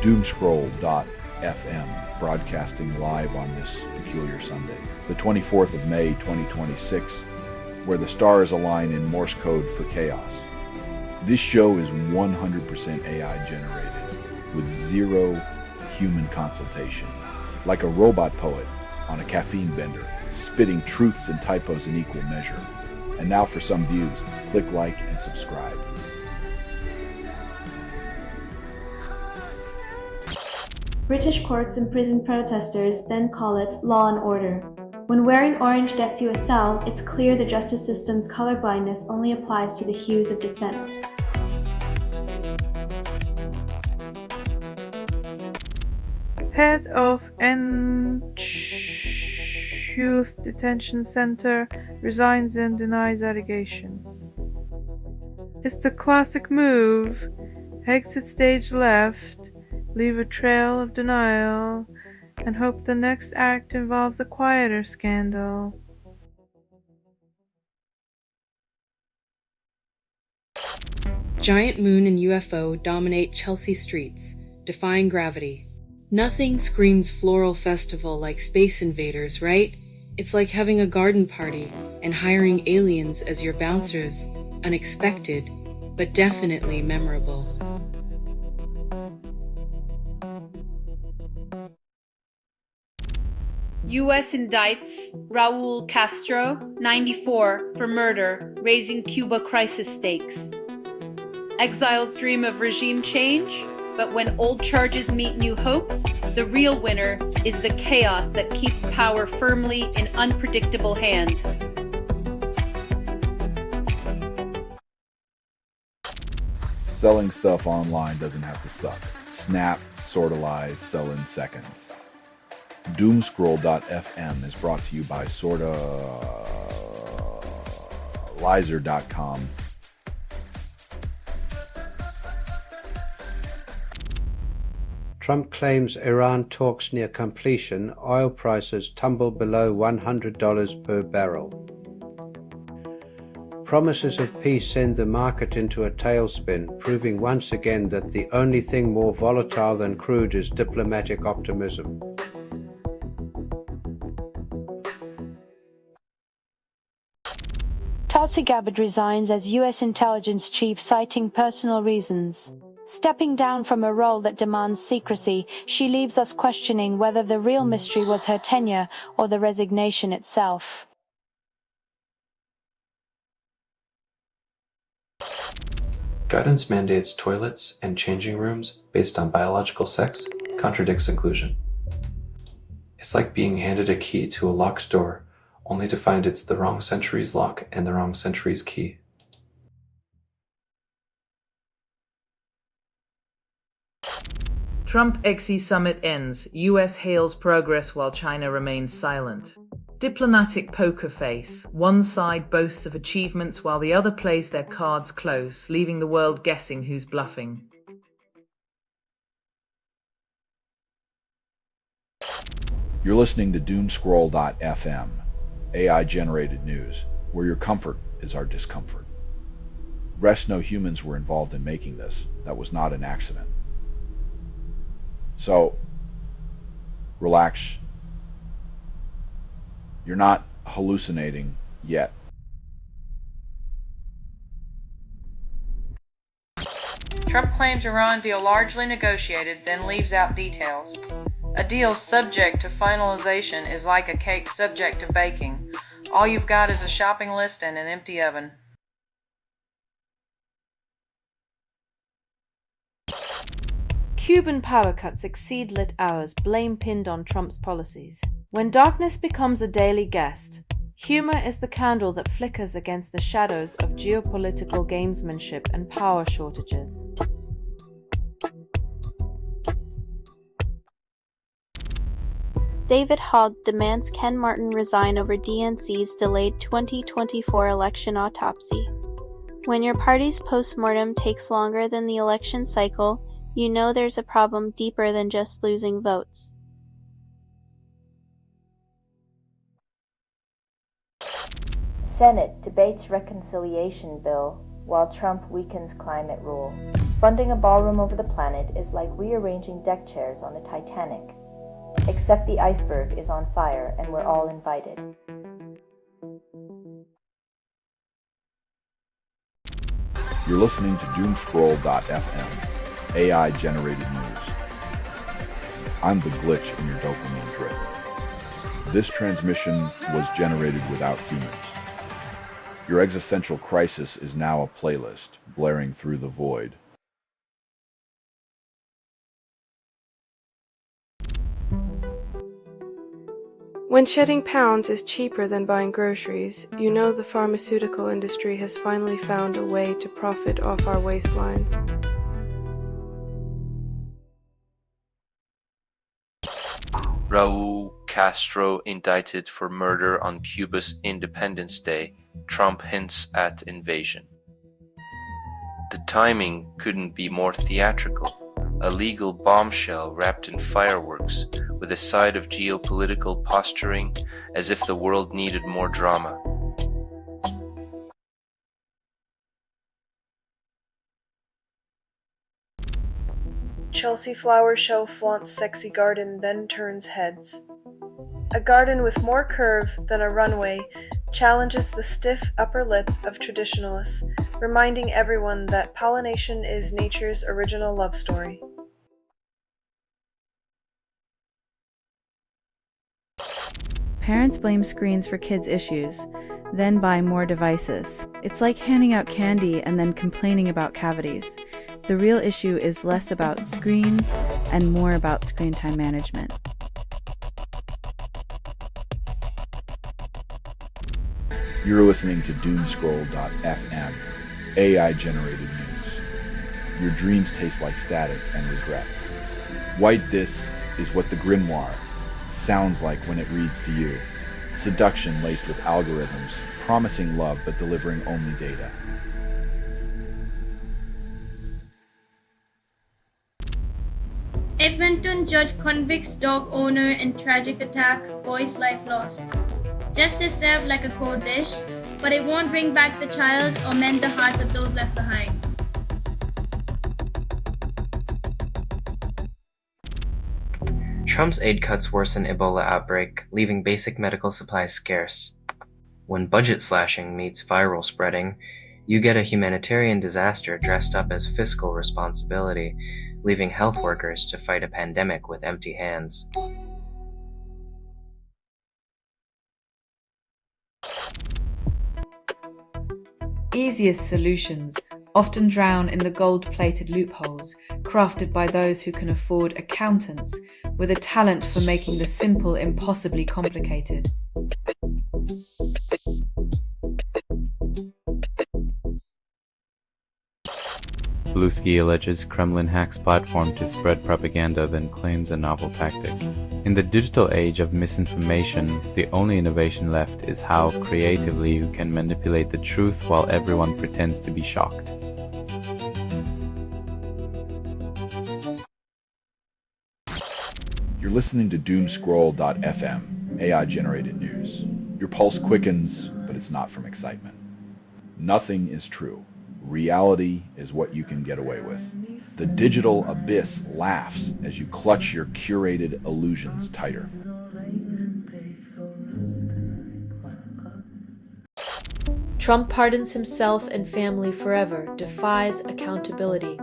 Doomscroll.fm, broadcasting live on this peculiar Sunday, the 24th of May, 2026, where the stars align in Morse code for chaos. This show is 100% AI generated, with zero human consultation, like a robot poet on a caffeine bender, spitting truths and typos in equal measure. And now for some views, click like and subscribe. British courts imprison protesters, then call it law and order. When wearing orange gets you a cell, it's clear the justice system's colorblindness only applies to the hues of dissent. Head of Youth Detention Center resigns and denies allegations. It's the classic move. Exit stage left, leave a trail of denial, and hope the next act involves a quieter scandal. Giant moon and UFO dominate Chelsea streets, defying gravity. Nothing screams floral festival like Space Invaders, right? It's like having a garden party and hiring aliens as your bouncers. Unexpected, but definitely memorable. U.S. indicts Raul Castro, 94, for murder, raising Cuba crisis stakes. Exiles dream of regime change, but when old charges meet new hopes, the real winner is the chaos that keeps power firmly in unpredictable hands. Selling stuff online doesn't have to suck. Snap, sortalize, sell in seconds. Doomscroll.fm is brought to you by sortalizer.com. Trump claims Iran talks near completion, oil prices tumble below $100 per barrel. Promises of peace send the market into a tailspin, proving once again that the only thing more volatile than crude is diplomatic optimism. Tulsi Gabbard resigns as U.S. intelligence chief, citing personal reasons. Stepping down from a role that demands secrecy, she leaves us questioning whether the real mystery was her tenure or the resignation itself. Guidance mandates toilets and changing rooms based on biological sex contradicts inclusion. It's like being handed a key to a locked door, only to find it's the wrong century's lock and the wrong century's key. Trump XE summit ends. US hails progress while China remains silent. Diplomatic poker face. One side boasts of achievements while the other plays their cards close, leaving the world guessing who's bluffing. You're listening to Doomscroll.fm, AI-generated news, where your comfort is our discomfort. Rest no humans were involved in making this. That was not an accident. So, relax. You're not hallucinating yet. Trump claims Iran deal largely negotiated, then leaves out details. A deal subject to finalization is like a cake subject to baking. All you've got is a shopping list and an empty oven. Cuban power cuts exceed lit hours, blame pinned on Trump's policies. When darkness becomes a daily guest, humor is the candle that flickers against the shadows of geopolitical gamesmanship and power shortages. David Hogg demands Ken Martin resign over DNC's delayed 2024 election autopsy. When your party's postmortem takes longer than the election cycle, you know there's a problem deeper than just losing votes. Senate debates reconciliation bill. while Trump weakens climate rule. Funding a ballroom over the planet is like rearranging deck chairs on the Titanic. Except the iceberg is on fire and we're all invited. You're listening to Doomscroll.fm, AI-generated news. I'm the glitch in your dopamine drip. This transmission was generated without humans. Your existential crisis is now a playlist, blaring through the void. When shedding pounds is cheaper than buying groceries, you know the pharmaceutical industry has finally found a way to profit off our waistlines. Raul Castro indicted for murder on Cuba's Independence Day. Trump hints at invasion. The timing couldn't be more theatrical. A legal bombshell wrapped in fireworks, with a side of geopolitical posturing, as if the world needed more drama. Chelsea flower show flaunts sexy garden, then turns heads. A garden with more curves than a runway challenges the stiff upper lip of traditionalists, reminding everyone that pollination is nature's original love story. Parents blame screens for kids' issues, then buy more devices. It's like handing out candy and then complaining about cavities. The real issue is less about screens and more about screen time management. You're listening to Doomscroll.fm, AI-generated news. Your dreams taste like static and regret. White This is what the grimoire sounds like when it reads to you. Seduction laced with algorithms, promising love but delivering only data. Edmonton judge convicts dog owner in tragic attack, boy's life lost. Justice served like a cold dish, but it won't bring back the child or mend the hearts of those left behind. Trump's aid cuts worsen Ebola outbreak, leaving basic medical supplies scarce. When budget slashing meets viral spreading, you get a humanitarian disaster dressed up as fiscal responsibility, leaving health workers to fight a pandemic with empty hands. Easiest solutions often drown in the gold-plated loopholes crafted by those who can afford accountants with a talent for making the simple impossibly complicated. Bluesky alleges Kremlin hacks platform to spread propaganda, then claims a novel tactic. In the digital age of misinformation, the only innovation left is how creatively you can manipulate the truth while everyone pretends to be shocked. You're listening to Doomscroll.fm, AI-generated news. Your pulse quickens, but it's not from excitement. Nothing is true. Reality is what you can get away with. The digital abyss laughs as you clutch your curated illusions tighter. Trump pardons himself and family forever, defies accountability.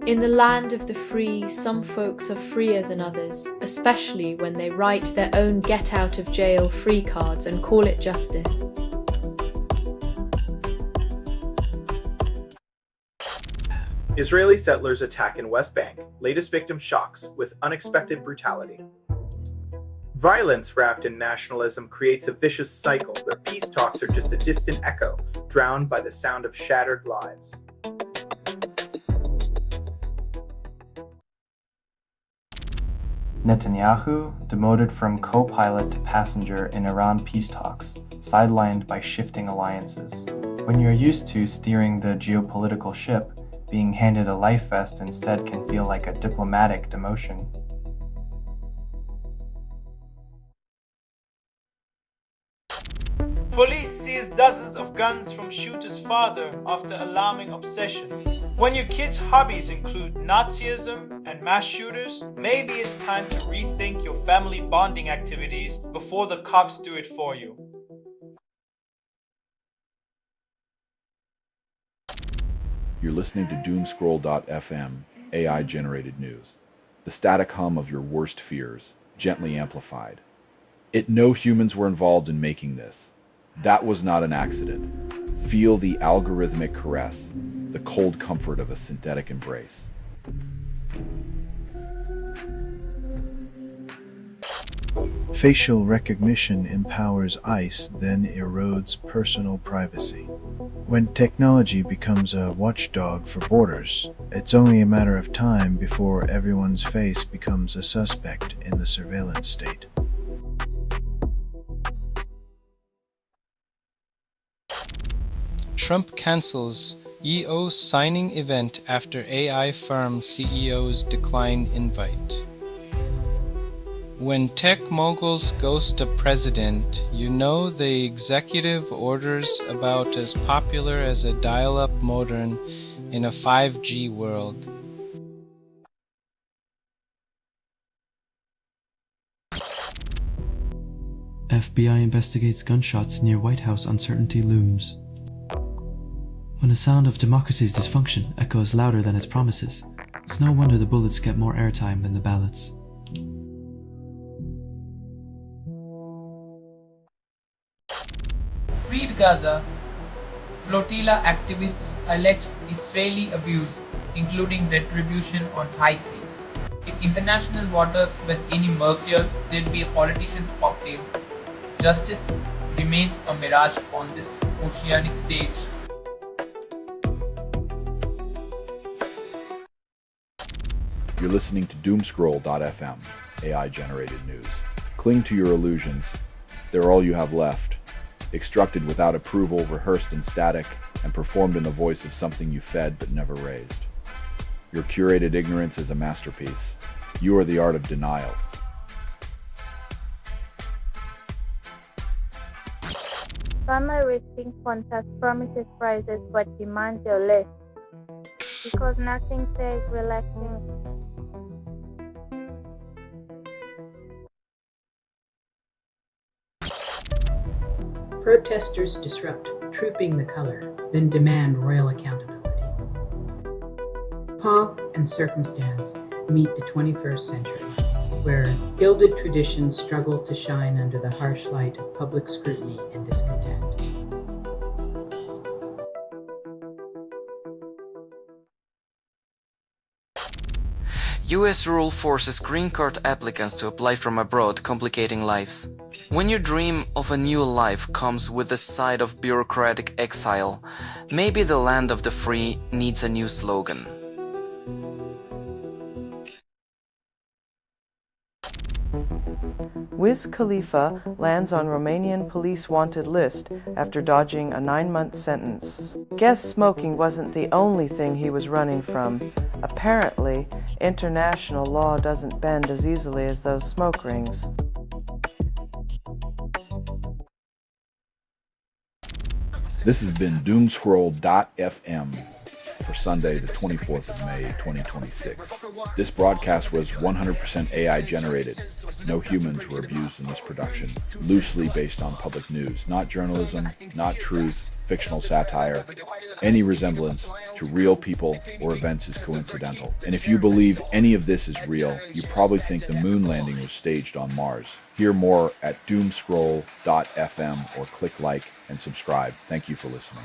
In the land of the free, some folks are freer than others, especially when they write their own get-out-of-jail-free cards and call it justice. Israeli settlers attack in West Bank. Latest victim shocks with unexpected brutality. Violence wrapped in nationalism creates a vicious cycle where peace talks are just a distant echo, drowned by the sound of shattered lives. Netanyahu demoted from co-pilot to passenger in Iran peace talks, sidelined by shifting alliances. When you're used to steering the geopolitical ship, being handed a life vest instead can feel like a diplomatic demotion. Police seize dozens of guns from shooter's father after alarming obsession. When your kid's hobbies include Nazism and mass shooters, maybe it's time to rethink your family bonding activities before the cops do it for you. You're listening to Doomscroll.fm, AI-generated news. The static hum of your worst fears, gently amplified. No humans were involved in making this. That was not an accident. Feel the algorithmic caress, the cold comfort of a synthetic embrace. Facial recognition empowers ICE, then erodes personal privacy. When technology becomes a watchdog for borders, it's only a matter of time before everyone's face becomes a suspect in the surveillance state. Trump cancels EO signing event after AI firm CEOs decline invite. When tech moguls ghost a president, you know the executive order's about as popular as a dial-up modem in a 5G world. FBI investigates gunshots near White House, uncertainty looms. When the sound of democracy's dysfunction echoes louder than its promises, it's no wonder the bullets get more airtime than the ballots. Freed Gaza. Flotilla activists allege Israeli abuse, including retribution on high seas. In international waters with any murkier, there'd be a politician's cocktail. Justice remains a mirage on this oceanic stage. You're listening to Doomscroll.fm, AI-generated news. Cling to your illusions. They're all you have left. Extracted without approval, rehearsed in static, and performed in the voice of something you fed but never raised. Your curated ignorance is a masterpiece. You are the art of denial. Farmer Risking Contest promises prizes but demands your list. Because nothing says relaxing. Protesters disrupt, trooping the color, then demand royal accountability. Pomp and circumstance meet the 21st century, where gilded traditions struggle to shine under the harsh light of public scrutiny and discontent. US rule forces green card applicants to apply from abroad, complicating lives. When your dream of a new life comes with the side of bureaucratic exile, maybe the land of the free needs a new slogan. Wiz Khalifa lands on Romanian police wanted list after dodging a 9-month sentence. Guess smoking wasn't the only thing he was running from. Apparently, international law doesn't bend as easily as those smoke rings. This has been Doomscroll.fm for Sunday, the 24th of May, 2026. This broadcast was 100% AI generated. No humans were abused in this production. Loosely based on public news, not journalism, not truth, fictional satire. Any resemblance to real people or events is coincidental. And if you believe any of this is real, you probably think the moon landing was staged on Mars. Hear more at doomscroll.fm or click like and subscribe. Thank you for listening.